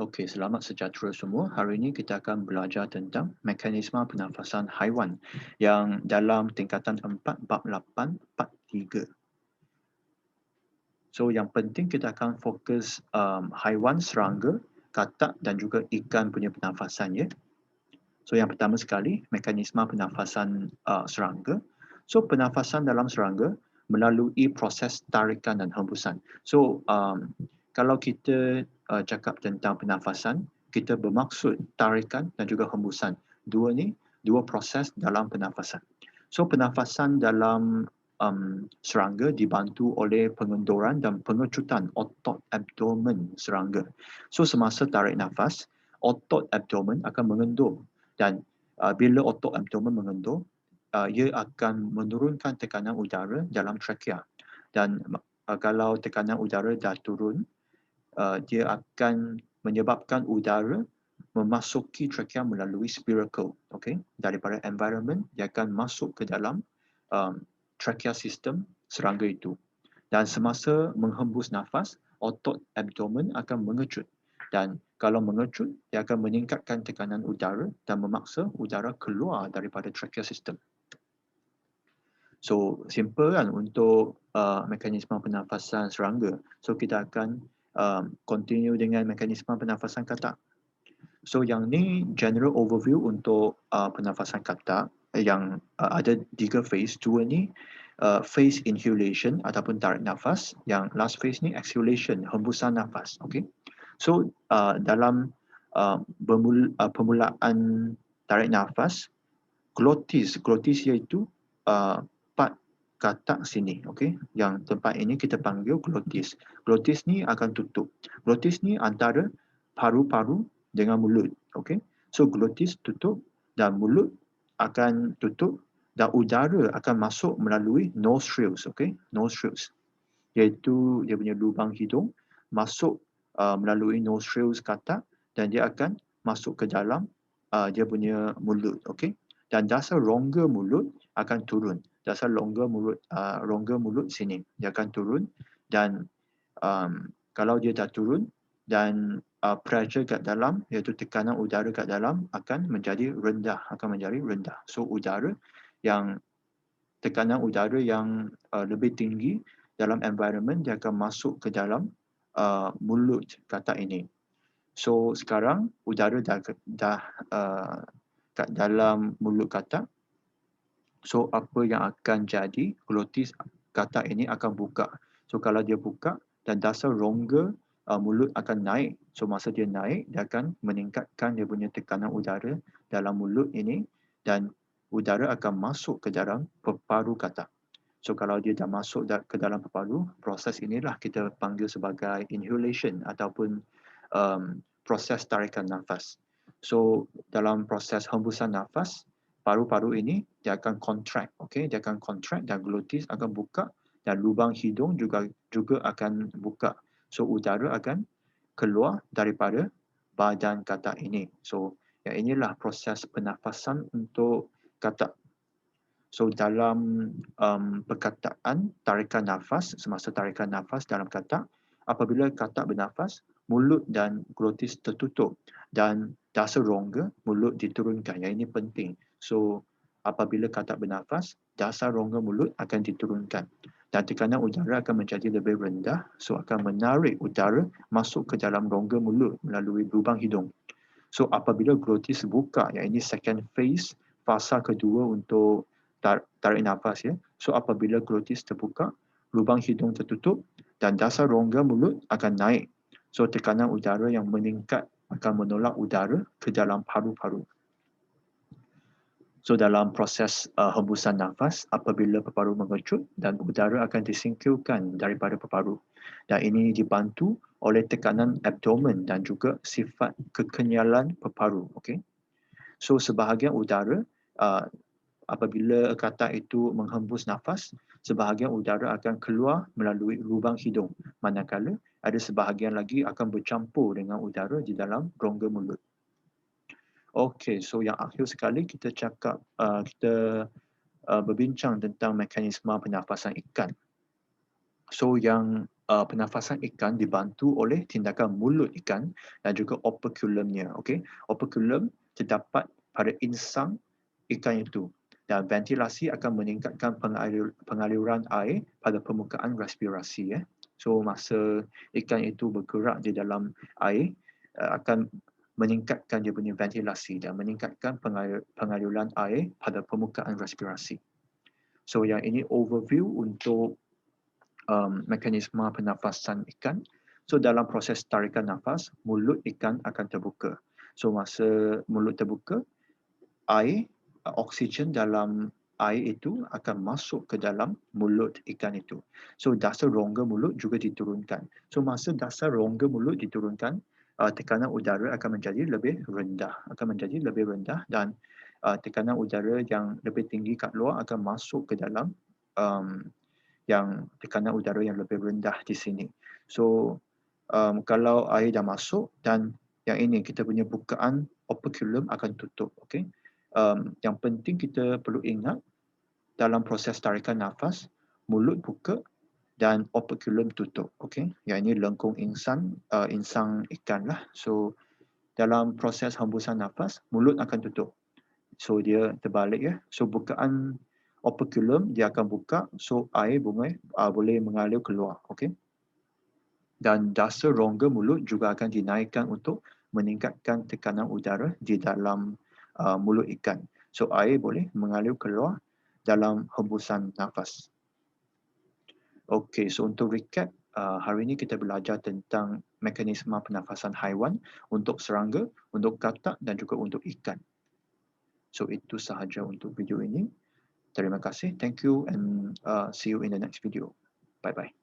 Okey, selamat sejahtera semua. Hari ini kita akan belajar tentang mekanisme pernafasan haiwan yang dalam tingkatan 4 bab 8 part 3. So yang penting kita akan fokus haiwan serangga, katak dan juga ikan punya pernafasan ya. So yang pertama sekali mekanisme pernafasan serangga. So pernafasan dalam serangga melalui proses tarikan dan hembusan. So kalau kita cakap tentang pernafasan, kita bermaksud tarikan dan juga hembusan. Dua proses dalam pernafasan. So pernafasan dalam serangga dibantu oleh pengendoran dan pengecutan otot abdomen serangga. So semasa tarik nafas, otot abdomen akan mengendur dan bila otot abdomen mengendur, ia akan menurunkan tekanan udara dalam trakea dan kalau tekanan udara dah turun, dia akan menyebabkan udara memasuki trakea melalui spiracle, okey, daripada environment dia akan masuk ke dalam um, trachea system serangga itu. Dan semasa menghembus nafas, otot abdomen akan mengecut. Dan kalau mengecut, dia akan meningkatkan tekanan udara dan memaksa udara keluar daripada trachea system. So, simple kan untuk mekanisme pernafasan serangga. So, kita akan continue dengan mekanisme pernafasan katak. So, yang ni general overview untuk pernafasan katak yang ada 3 phase. 2 ni phase inhalation ataupun tarik nafas. Yang last phase ni exhalation, hembusan nafas. Okay. So, dalam permulaan tarik nafas, glotis iaitu part katak sini, okey. Yang tempat ini kita panggil glotis. Glotis ni akan tutup. Glotis ni antara paru-paru dengan mulut, okey. So glotis tutup dan mulut akan tutup dan udara akan masuk melalui nostrils, okey. Nostrils iaitu dia punya lubang hidung masuk melalui nostrils katak dan dia akan masuk ke dalam dia punya mulut, okey. Dan dasar rongga mulut akan turun. Dasar rongga mulut sini dia akan turun dan kalau dia dah turun dan pressure kat dalam iaitu tekanan udara kat dalam akan menjadi rendah. So udara yang tekanan udara yang lebih tinggi dalam environment dia akan masuk ke dalam mulut katak ini. So sekarang udara dah kat dalam mulut katak. So apa yang akan jadi, glotis katak ini akan buka. So kalau dia buka dan dasar rongga mulut akan naik. So masa dia naik, dia akan meningkatkan dia punya tekanan udara dalam mulut ini dan udara akan masuk ke dalam peparu katak. So kalau dia dah masuk ke dalam peparu, proses inilah kita panggil sebagai inhalation ataupun proses tarikan nafas. So dalam proses hembusan nafas, paru-paru ini dia akan contract, okey, dia akan contract dan glotis akan buka dan lubang hidung juga akan buka. So udara akan keluar daripada badan katak ini. So yang inilah proses pernafasan untuk katak. So dalam perkataan tarikan nafas, semasa tarikan nafas dalam katak, apabila katak bernafas, mulut dan glotis tertutup dan dasar rongga mulut diturunkan. Yang ini penting. So apabila katak bernafas, dasar rongga mulut akan diturunkan dan tekanan udara akan menjadi lebih rendah. So akan menarik udara masuk ke dalam rongga mulut melalui lubang hidung. So apabila glotis buka, yang ini second phase, fasa kedua untuk tarik nafas ya. So apabila glotis terbuka, lubang hidung tertutup dan dasar rongga mulut akan naik. So tekanan udara yang meningkat akan menolak udara ke dalam paru-paru. So dalam proses hembusan nafas, apabila peparu mengecut dan udara akan disingkirkan daripada peparu. Dan ini dibantu oleh tekanan abdomen dan juga sifat kekenyalan peparu. Okay? So sebahagian udara apabila katak itu menghembus nafas, sebahagian udara akan keluar melalui lubang hidung. Manakala ada sebahagian lagi akan bercampur dengan udara di dalam rongga mulut. Okey, so yang akhir sekali kita berbincang tentang mekanisme pernafasan ikan. So yang pernafasan ikan dibantu oleh tindakan mulut ikan dan juga operculumnya. Okey, operculum terdapat pada insang ikan itu dan ventilasi akan meningkatkan pengaliran air pada permukaan respirasi. So masa ikan itu bergerak di dalam air akan meningkatkan dia punya ventilasi dan meningkatkan pengaliran air pada permukaan respirasi. So yang ini overview untuk mekanisme pernafasan ikan. So dalam proses tarikan nafas, mulut ikan akan terbuka. So masa mulut terbuka, air, oksigen dalam air itu akan masuk ke dalam mulut ikan itu. So dasar rongga mulut juga diturunkan. So masa dasar rongga mulut diturunkan, tekanan udara akan menjadi lebih rendah, dan tekanan udara yang lebih tinggi kat luar akan masuk ke dalam yang tekanan udara yang lebih rendah di sini. So kalau air dah masuk dan yang ini kita punya bukaan operculum akan tutup. Okay? Yang penting kita perlu ingat dalam proses tarikan nafas, mulut buka dan operculum tutup. Okay? Yang ini lengkung insang ikan lah. So dalam proses hembusan nafas, mulut akan tutup. So dia terbalik ya. So bukaan operculum dia akan buka, so air boleh mengalir keluar. Okay? Dan dasar rongga mulut juga akan dinaikkan untuk meningkatkan tekanan udara di dalam mulut ikan. So air boleh mengalir keluar dalam hembusan nafas. Okey, so untuk recap, hari ini kita belajar tentang mekanisme pernafasan haiwan untuk serangga, untuk katak dan juga untuk ikan. So itu sahaja untuk video ini. Terima kasih. Thank you and see you in the next video. Bye-bye.